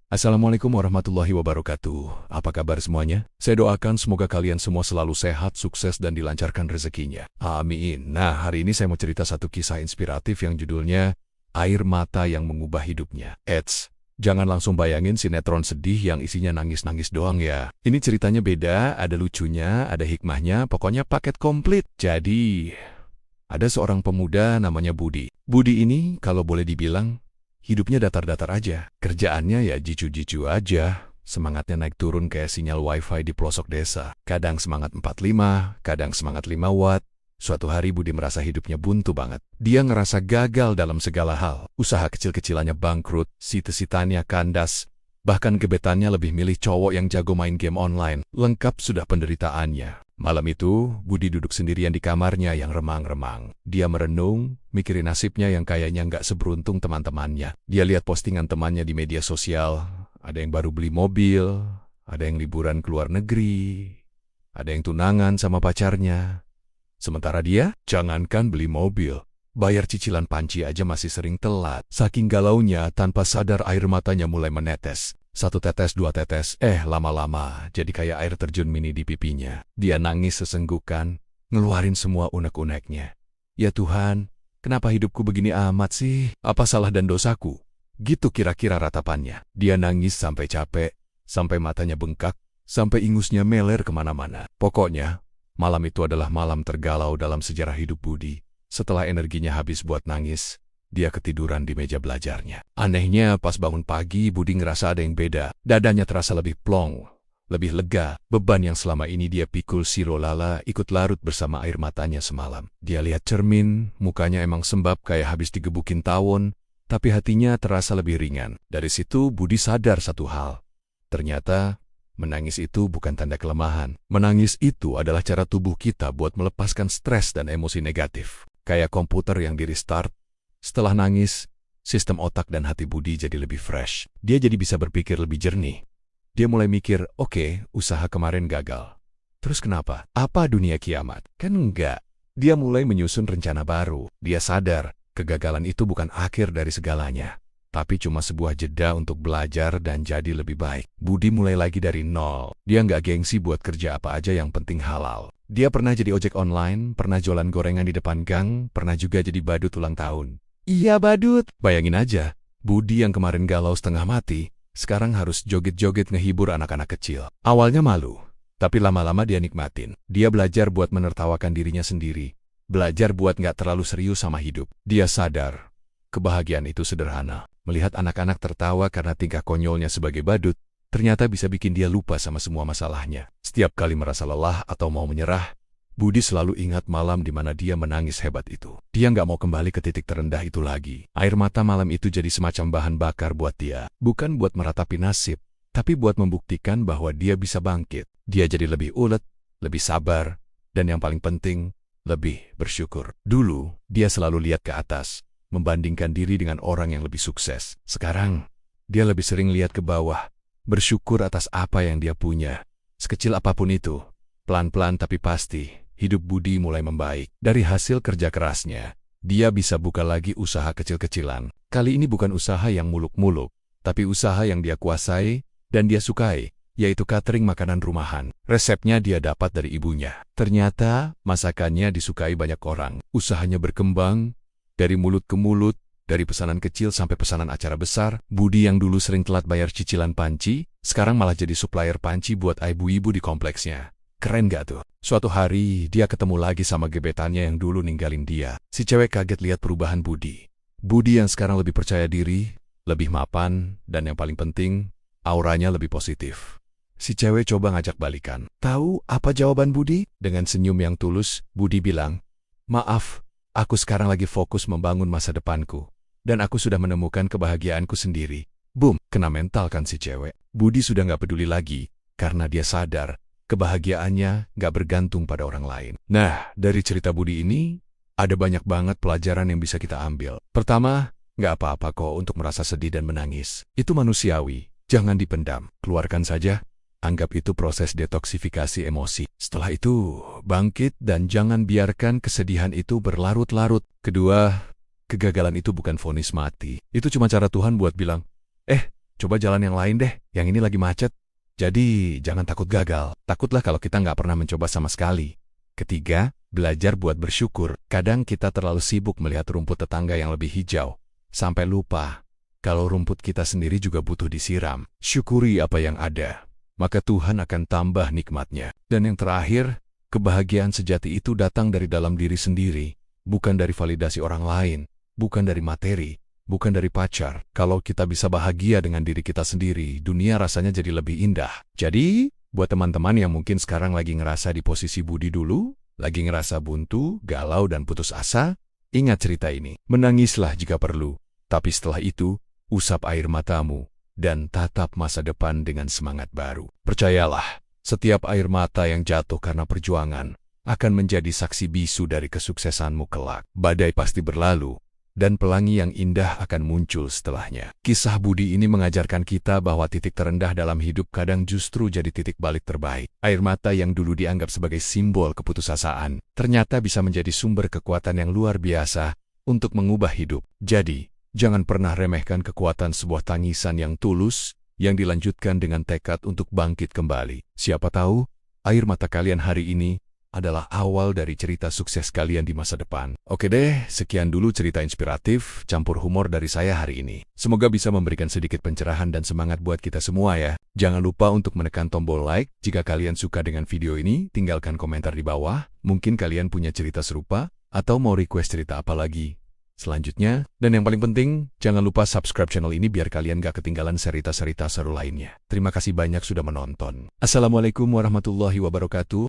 Assalamualaikum warahmatullahi wabarakatuh. Apa kabar semuanya? Saya doakan semoga kalian semua selalu sehat, sukses, dan dilancarkan rezekinya. Amin. Nah, hari ini saya mau cerita satu kisah inspiratif yang judulnya Air Mata yang Mengubah Hidupnya. Eits, jangan langsung bayangin sinetron sedih yang isinya nangis-nangis doang ya. Ini ceritanya beda, ada lucunya, ada hikmahnya, pokoknya paket komplit. Jadi, ada seorang pemuda namanya Budi. Budi ini, kalau boleh dibilang, hidupnya datar-datar aja. Kerjaannya ya jicu-jicu aja. Semangatnya naik turun kayak sinyal wifi di pelosok desa. Kadang semangat 45, kadang semangat 5 watt. Suatu hari Budi merasa hidupnya buntu banget. Dia ngerasa gagal dalam segala hal. Usaha kecil-kecilannya bangkrut, cita-citanya kandas. Bahkan gebetannya lebih milih cowok yang jago main game online. Lengkap sudah penderitaannya. Malam itu, Budi duduk sendirian di kamarnya yang remang-remang. Dia merenung, mikirin nasibnya yang kayaknya nggak seberuntung teman-temannya. Dia lihat postingan temannya di media sosial. Ada yang baru beli mobil, ada yang liburan ke luar negeri, ada yang tunangan sama pacarnya. Sementara dia, jangankan beli mobil, bayar cicilan panci aja masih sering telat. Saking galaunya, tanpa sadar air matanya mulai menetes. 1 tetes, 2 tetes, lama-lama jadi kayak air terjun mini di pipinya. Dia nangis sesenggukan, ngeluarin semua unek-uneknya. Ya Tuhan, kenapa hidupku begini amat sih? Apa salah dan dosaku? Gitu kira-kira ratapannya. Dia nangis sampai capek, sampai matanya bengkak, sampai ingusnya meler kemana-mana. Pokoknya, malam itu adalah malam tergalau dalam sejarah hidup Budi. Setelah energinya habis buat nangis, dia ketiduran di meja belajarnya. Anehnya, pas bangun pagi, Budi ngerasa ada yang beda. Dadanya terasa lebih plong, lebih lega. Beban yang selama ini dia pikul sirolala ikut larut bersama air matanya semalam. Dia lihat cermin, mukanya emang sembab kayak habis digebukin tawon, tapi hatinya terasa lebih ringan. Dari situ, Budi sadar satu hal. Ternyata, menangis itu bukan tanda kelemahan. Menangis itu adalah cara tubuh kita buat melepaskan stres dan emosi negatif. Kayak komputer yang di-restart. Setelah nangis, sistem otak dan hati Budi jadi lebih fresh. Dia jadi bisa berpikir lebih jernih. Dia mulai mikir, oke, usaha kemarin gagal. Terus kenapa? Apa dunia kiamat? Kan enggak. Dia mulai menyusun rencana baru. Dia sadar, kegagalan itu bukan akhir dari segalanya, tapi cuma sebuah jeda untuk belajar dan jadi lebih baik. Budi mulai lagi dari nol. Dia nggak gengsi buat kerja apa aja yang penting halal. Dia pernah jadi ojek online, pernah jualan gorengan di depan gang, pernah juga jadi badut ulang tahun. Iya badut. Bayangin aja, Budi yang kemarin galau setengah mati, sekarang harus joget-joget ngehibur anak-anak kecil. Awalnya malu, tapi lama-lama dia nikmatin. Dia belajar buat menertawakan dirinya sendiri. Belajar buat nggak terlalu serius sama hidup. Dia sadar, kebahagiaan itu sederhana. Melihat anak-anak tertawa karena tingkah konyolnya sebagai badut, ternyata bisa bikin dia lupa sama semua masalahnya. Setiap kali merasa lelah atau mau menyerah, Budi selalu ingat malam di mana dia menangis hebat itu. Dia nggak mau kembali ke titik terendah itu lagi. Air mata malam itu jadi semacam bahan bakar buat dia. Bukan buat meratapi nasib, tapi buat membuktikan bahwa dia bisa bangkit. Dia jadi lebih ulet, lebih sabar, dan yang paling penting, lebih bersyukur. Dulu, dia selalu lihat ke atas, membandingkan diri dengan orang yang lebih sukses. Sekarang, dia lebih sering lihat ke bawah, bersyukur atas apa yang dia punya. Sekecil apapun itu, pelan-pelan tapi pasti, hidup Budi mulai membaik. Dari hasil kerja kerasnya, dia bisa buka lagi usaha kecil-kecilan. Kali ini bukan usaha yang muluk-muluk, tapi usaha yang dia kuasai dan dia sukai, yaitu catering makanan rumahan. Resepnya dia dapat dari ibunya. Ternyata, masakannya disukai banyak orang. Usahanya berkembang, dari mulut ke mulut, dari pesanan kecil sampai pesanan acara besar. Budi yang dulu sering telat bayar cicilan panci, sekarang malah jadi supplier panci buat ibu-ibu di kompleksnya. Keren gak tuh? Suatu hari, dia ketemu lagi sama gebetannya yang dulu ninggalin dia. Si cewek kaget lihat perubahan Budi. Budi yang sekarang lebih percaya diri, lebih mapan, dan yang paling penting, auranya lebih positif. Si cewek coba ngajak balikan. Tahu apa jawaban Budi? Dengan senyum yang tulus, Budi bilang, "Maaf, aku sekarang lagi fokus membangun masa depanku, dan aku sudah menemukan kebahagiaanku sendiri." Boom, kena mental kan si cewek. Budi sudah nggak peduli lagi, karena dia sadar, kebahagiaannya nggak bergantung pada orang lain. Nah, dari cerita Budi ini, ada banyak banget pelajaran yang bisa kita ambil. Pertama, nggak apa-apa kok untuk merasa sedih dan menangis. Itu manusiawi, jangan dipendam. Keluarkan saja, anggap itu proses detoksifikasi emosi. Setelah itu, bangkit dan jangan biarkan kesedihan itu berlarut-larut. Kedua, kegagalan itu bukan vonis mati. Itu cuma cara Tuhan buat bilang, coba jalan yang lain deh, yang ini lagi macet. Jadi, jangan takut gagal. Takutlah kalau kita nggak pernah mencoba sama sekali. Ketiga, belajar buat bersyukur. Kadang kita terlalu sibuk melihat rumput tetangga yang lebih hijau, sampai lupa kalau rumput kita sendiri juga butuh disiram. Syukuri apa yang ada, maka Tuhan akan tambah nikmatnya. Dan yang terakhir, kebahagiaan sejati itu datang dari dalam diri sendiri, bukan dari validasi orang lain, bukan dari materi, bukan dari pacar. Kalau kita bisa bahagia dengan diri kita sendiri, dunia rasanya jadi lebih indah. Jadi, buat teman-teman yang mungkin sekarang lagi ngerasa di posisi Budi dulu, lagi ngerasa buntu, galau, dan putus asa, ingat cerita ini. Menangislah jika perlu, tapi setelah itu, usap air matamu, dan tatap masa depan dengan semangat baru. Percayalah, setiap air mata yang jatuh karena perjuangan akan menjadi saksi bisu dari kesuksesanmu kelak. Badai pasti berlalu, dan pelangi yang indah akan muncul setelahnya. Kisah Budi ini mengajarkan kita bahwa titik terendah dalam hidup kadang justru jadi titik balik terbaik. Air mata yang dulu dianggap sebagai simbol keputusasaan, ternyata bisa menjadi sumber kekuatan yang luar biasa untuk mengubah hidup. Jadi, jangan pernah remehkan kekuatan sebuah tangisan yang tulus, yang dilanjutkan dengan tekad untuk bangkit kembali. Siapa tahu, air mata kalian hari ini adalah awal dari cerita sukses kalian di masa depan. Oke deh, sekian dulu cerita inspiratif, campur humor dari saya hari ini. Semoga bisa memberikan sedikit pencerahan dan semangat buat kita semua ya. Jangan lupa untuk menekan tombol like. Jika kalian suka dengan video ini, tinggalkan komentar di bawah. Mungkin kalian punya cerita serupa, atau mau request cerita apa lagi selanjutnya. Dan yang paling penting, jangan lupa subscribe channel ini biar kalian gak ketinggalan cerita-cerita seru lainnya. Terima kasih banyak sudah menonton. Assalamualaikum warahmatullahi wabarakatuh.